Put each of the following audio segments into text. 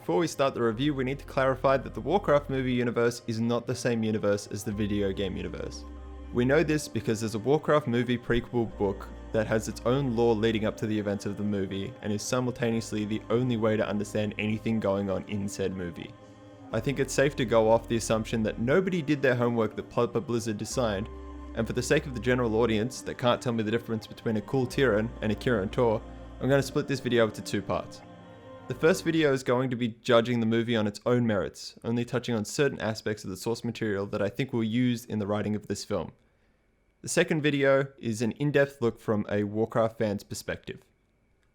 before we start the review, we need to clarify that the Warcraft movie universe is not the same universe as the video game universe. We know this because there's a Warcraft movie prequel book that has its own lore leading up to the events of the movie and is simultaneously the only way to understand anything going on in said movie. I think it's safe to go off the assumption that nobody did their homework that Pulper Blizzard designed, and for the sake of the general audience that can't tell me the difference between a cool Tyrion and a Kirin Tor, I'm going to split this video into two parts. The first video is going to be judging the movie on its own merits, only touching on certain aspects of the source material that I think were used in the writing of this film. The second video is an in-depth look from a Warcraft fan's perspective.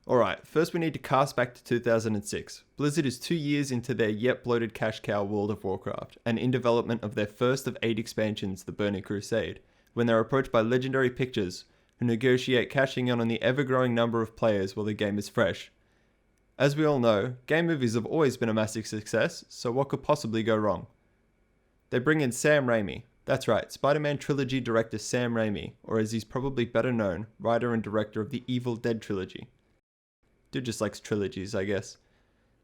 Alright, first we need to cast back to 2006. Blizzard is 2 years into their yet bloated cash cow World of Warcraft, and in development of their first of 8 expansions, the Burning Crusade, when they're approached by Legendary Pictures, who negotiate cashing in on the ever-growing number of players while the game is fresh. As we all know, game movies have always been a massive success, so what could possibly go wrong? They bring in Sam Raimi. That's right, Spider-Man trilogy director Sam Raimi, or as he's probably better known, writer and director of the Evil Dead trilogy. Dude just likes trilogies, I guess.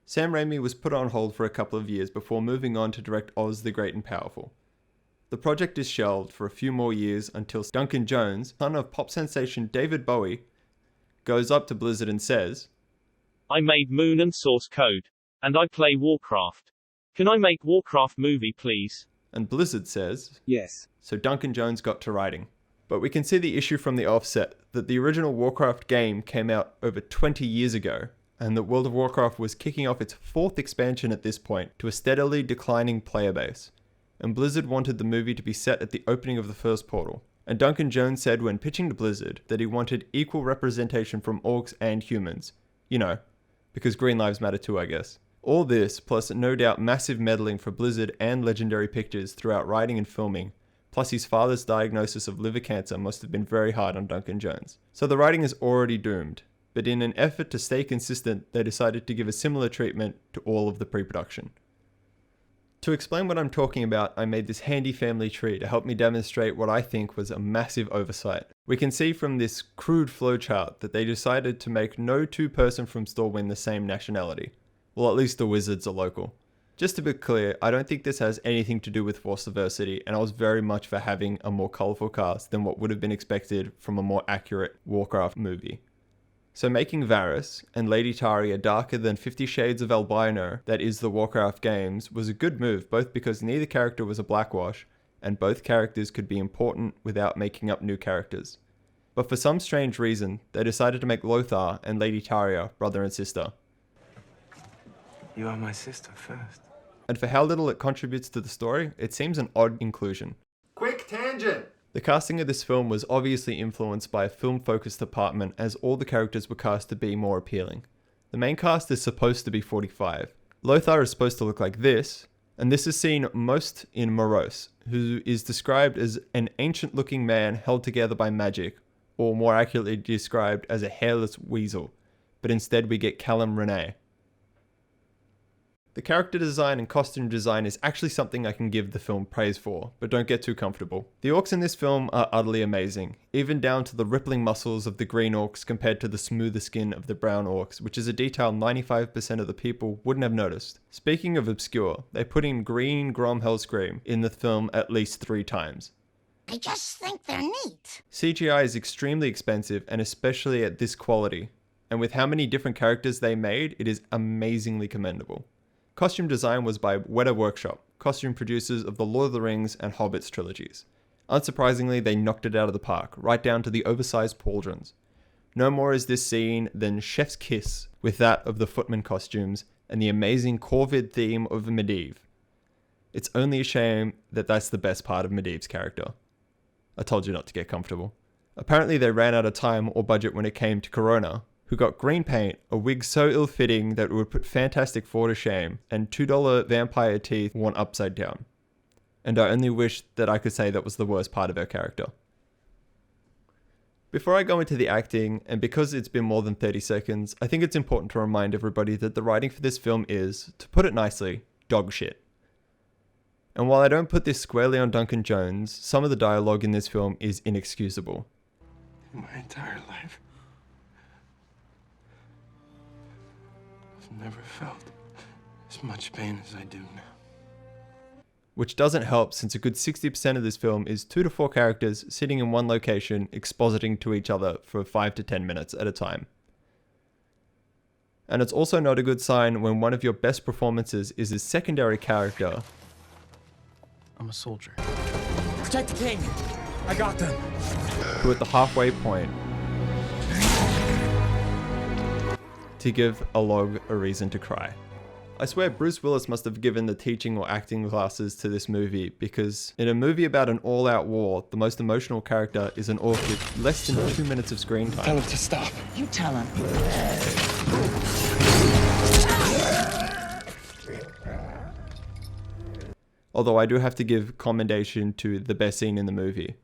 Sam Raimi was put on hold for a couple of years before moving on to direct Oz the Great and Powerful. The project is shelved for a few more years until Duncan Jones, son of pop sensation David Bowie, goes up to Blizzard and says, "I made Moon and Source Code. And I play Warcraft. Can I make Warcraft movie, please?" And Blizzard says, "Yes." So Duncan Jones got to writing. But we can see the issue from the offset, that the original Warcraft game came out over 20 years ago, and that World of Warcraft was kicking off its 4th expansion at this point to a steadily declining player base. And Blizzard wanted the movie to be set at the opening of the first portal. And Duncan Jones said when pitching to Blizzard that he wanted equal representation from orcs and humans. You know, because green lives matter too, I guess. All this, plus no doubt massive meddling for Blizzard and Legendary Pictures throughout writing and filming, plus his father's diagnosis of liver cancer must have been very hard on Duncan Jones. So the writing is already doomed, but in an effort to stay consistent, they decided to give a similar treatment to all of the pre-production. To explain what I'm talking about, I made this handy family tree to help me demonstrate what I think was a massive oversight. We can see from this crude flowchart that they decided to make no two-person from Storwind the same nationality. Well, at least the wizards are local. Just to be clear, I don't think this has anything to do with force diversity, and I was very much for having a more colourful cast than what would have been expected from a more accurate Warcraft movie. So making Varys and Lady Taria darker than 50 Shades of Albino, that is the Warcraft games, was a good move, both because neither character was a blackwash, and both characters could be important without making up new characters. But for some strange reason, they decided to make Lothar and Lady Taria brother and sister. You are my sister first. And for how little it contributes to the story, it seems an odd inclusion. Quick tangent! The casting of this film was obviously influenced by a film-focused department, as all the characters were cast to be more appealing. The main cast is supposed to be 45. Lothar is supposed to look like this, and this is seen most in Morose, who is described as an ancient-looking man held together by magic, or more accurately described as a hairless weasel, but instead we get Callum Renee. The character design and costume design is actually something I can give the film praise for, but don't get too comfortable. The orcs in this film are utterly amazing, even down to the rippling muscles of the green orcs compared to the smoother skin of the brown orcs, which is a detail 95% of the people wouldn't have noticed. Speaking of obscure, they put in green Grom Hellscream in the film at least 3 times. I just think they're neat. CGI is extremely expensive, and especially at this quality, and with how many different characters they made, it is amazingly commendable. Costume design was by Weta Workshop, costume producers of the Lord of the Rings and Hobbits trilogies. Unsurprisingly, they knocked it out of the park, right down to the oversized pauldrons. No more is this scene than Chef's Kiss with that of the footman costumes and the amazing Corvid theme of Medivh. It's only a shame that that's the best part of Medivh's character. I told you not to get comfortable. Apparently they ran out of time or budget when it came to Corona, who got green paint, a wig so ill-fitting that it would put Fantastic Four to shame, and $2 vampire teeth worn upside down. And I only wish that I could say that was the worst part of her character. Before I go into the acting, and because it's been more than 30 seconds, I think it's important to remind everybody that the writing for this film is, to put it nicely, dog shit. And while I don't put this squarely on Duncan Jones, some of the dialogue in this film is inexcusable. In my entire life, I've never felt as much pain as I do now. Which doesn't help since a good 60% of this film is 2 to 4 characters sitting in one location expositing to each other for 5 to 10 minutes at a time. And it's also not a good sign when one of your best performances is a secondary character. I'm a soldier. Protect the king! I got them! Who at the halfway point to give a log a reason to cry. I swear Bruce Willis must have given the teaching or acting classes to this movie, because in a movie about an all-out war, the most emotional character is an orc with less than 2 minutes of screen time. Tell him to stop. You tell him. Although I do have to give commendation to the best scene in the movie.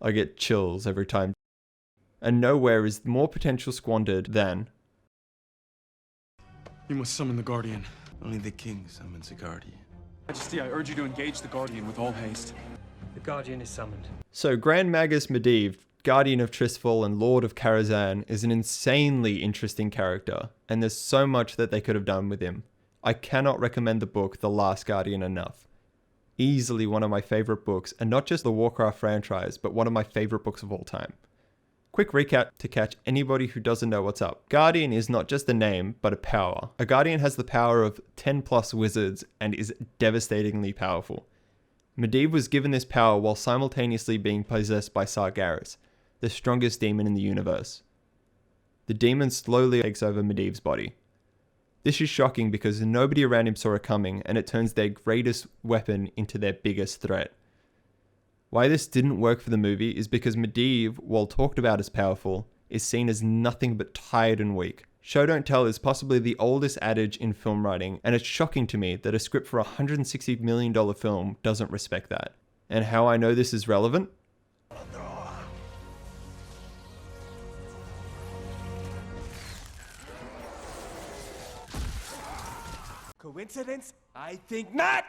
I get chills every time. And nowhere is more potential squandered than... You must summon the Guardian. Only the king summons a guardian. Majesty, I urge you to engage the Guardian with all haste. The Guardian is summoned. So Grand Magus Medivh, Guardian of Tristfall and Lord of Karazhan, is an insanely interesting character, and there's so much that they could have done with him. I cannot recommend the book The Last Guardian enough. Easily one of my favorite books, and not just the Warcraft franchise, but one of my favorite books of all time. Quick recap to catch anybody who doesn't know what's up. Guardian is not just a name, but a power. A Guardian has the power of 10 plus wizards and is devastatingly powerful. Medivh was given this power while simultaneously being possessed by Sargeras, the strongest demon in the universe. The demon slowly takes over Medivh's body. This is shocking because nobody around him saw it coming, and it turns their greatest weapon into their biggest threat. Why this didn't work for the movie is because Medivh, while talked about as powerful, is seen as nothing but tired and weak. Show don't tell is possibly the oldest adage in film writing, and it's shocking to me that a script for a $160 million film doesn't respect that. And how I know this is relevant? Coincidence? I think not!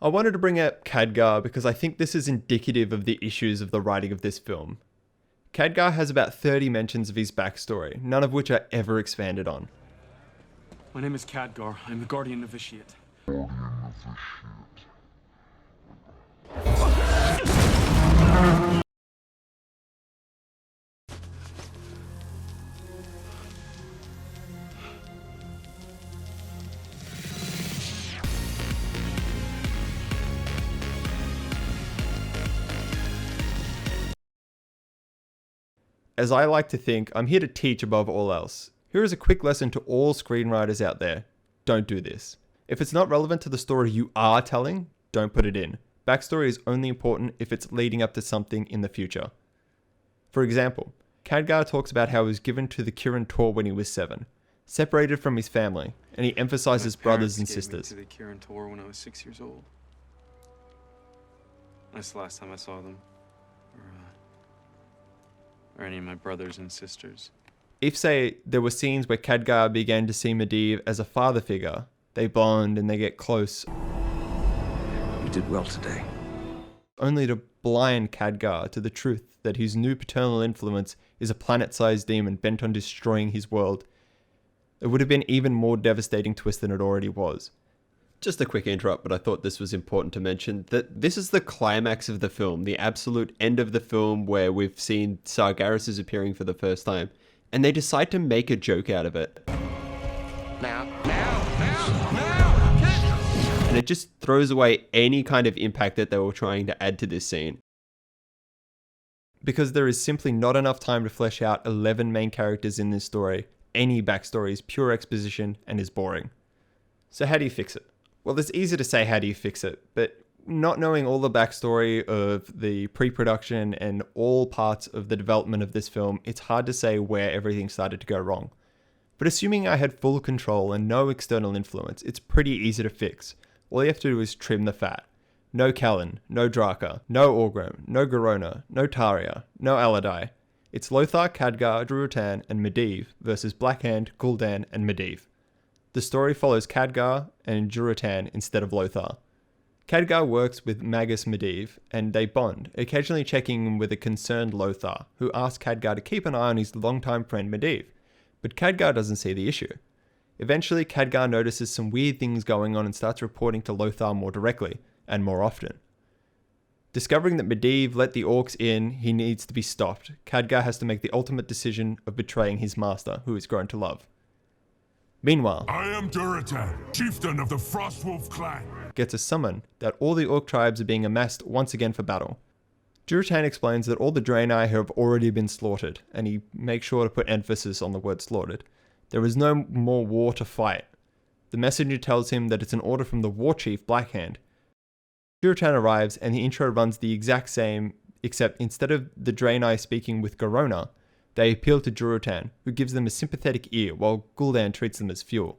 I wanted to bring up Khadgar because I think this is indicative of the issues of the writing of this film. Khadgar has about 30 mentions of his backstory, none of which are ever expanded on. My name is Khadgar. I'm the Guardian Novitiate. As I like to think, I'm here to teach above all else. Here is a quick lesson to all screenwriters out there. Don't do this. If it's not relevant to the story you are telling, don't put it in. Backstory is only important if it's leading up to something in the future. For example, Khadgar talks about how he was given to the Kirin Tor when he was 7, separated from his family, and he emphasizes brothers and sisters. To the Kirin Tor when I was 6 years old. That's the last time I saw them. Or any of my brothers and sisters. If, say, there were scenes where Khadgar began to see Medivh as a father figure, they bond and they get close. You did well today. Only to blind Khadgar to the truth that his new paternal influence is a planet-sized demon bent on destroying his world. It would have been even more devastating twist than it already was. Just a quick interrupt, but I thought this was important to mention that this is the climax of the film, the absolute end of the film where we've seen Sargeras is appearing for the first time, and they decide to make a joke out of it. And it just throws away any kind of impact that they were trying to add to this scene. Because there is simply not enough time to flesh out 11 main characters in this story. Any backstory is pure exposition and is boring. So how do you fix it? Well, it's easy to say how do you fix it, but not knowing all the backstory of the pre-production and all parts of the development of this film, it's hard to say where everything started to go wrong. But assuming I had full control and no external influence, it's pretty easy to fix. All you have to do is trim the fat. No Callan, no Draka, no Orgrim, no Garona, no Taria, no Aladai. It's Lothar, Khadgar, Drutan, and Medivh versus Blackhand, Gul'dan, and Medivh. The story follows Khadgar and Durotan instead of Lothar. Khadgar works with Magus Medivh, and they bond, occasionally checking in with a concerned Lothar, who asks Khadgar to keep an eye on his longtime friend Medivh, but Khadgar doesn't see the issue. Eventually, Khadgar notices some weird things going on and starts reporting to Lothar more directly, and more often. Discovering that Medivh let the orcs in, he needs to be stopped. Khadgar has to make the ultimate decision of betraying his master, who he's grown to love. Meanwhile, I am Duratan, chieftain of the Frostwolf clan. Gets a summon that all the orc tribes are being amassed once again for battle. Duratan explains that all the Draenor have already been slaughtered, and he makes sure to put emphasis on the word slaughtered. There is no more war to fight. The messenger tells him that it's an order from the war chief Blackhand. Duratan arrives, and the intro runs the exact same, except instead of the Draenor speaking with Garona, they appeal to Duratan, who gives them a sympathetic ear while Gul'dan treats them as fuel.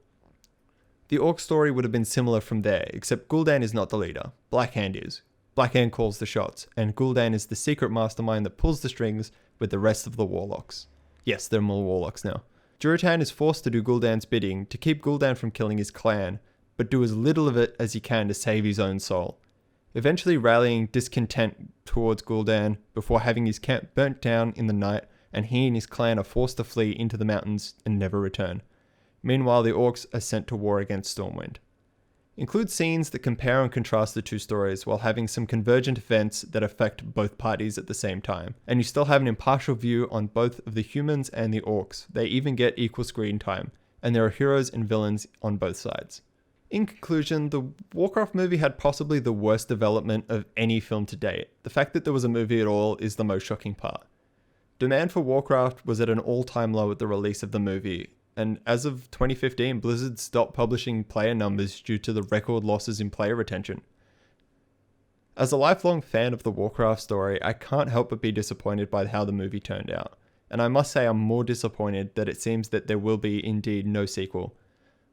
The orc story would have been similar from there, except Gul'dan is not the leader, Blackhand is. Blackhand calls the shots, and Gul'dan is the secret mastermind that pulls the strings with the rest of the warlocks. Yes, there are more warlocks now. Duratan is forced to do Gul'dan's bidding to keep Gul'dan from killing his clan, but do as little of it as he can to save his own soul. Eventually rallying discontent towards Gul'dan before having his camp burnt down in the night, and he and his clan are forced to flee into the mountains and never return. Meanwhile, the orcs are sent to war against Stormwind. Include scenes that compare and contrast the two stories while having some convergent events that affect both parties at the same time, and you still have an impartial view on both of the humans and the orcs. They even get equal screen time, and there are heroes and villains on both sides. In conclusion, the Warcraft movie had possibly the worst development of any film to date. The fact that there was a movie at all is the most shocking part. Demand for Warcraft was at an all-time low at the release of the movie, and as of 2015, Blizzard stopped publishing player numbers due to the record losses in player retention. As a lifelong fan of the Warcraft story, I can't help but be disappointed by how the movie turned out, and I must say I'm more disappointed that it seems that there will be indeed no sequel.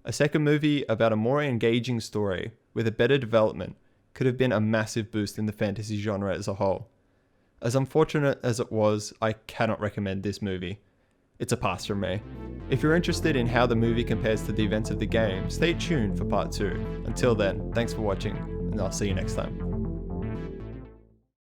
A second movie about a more engaging story, with a better development, could have been a massive boost in the fantasy genre as a whole. As unfortunate as it was, I cannot recommend this movie. It's a pass from me. If you're interested in how the movie compares to the events of the game, stay tuned for part 2. Until then, thanks for watching, and I'll see you next time.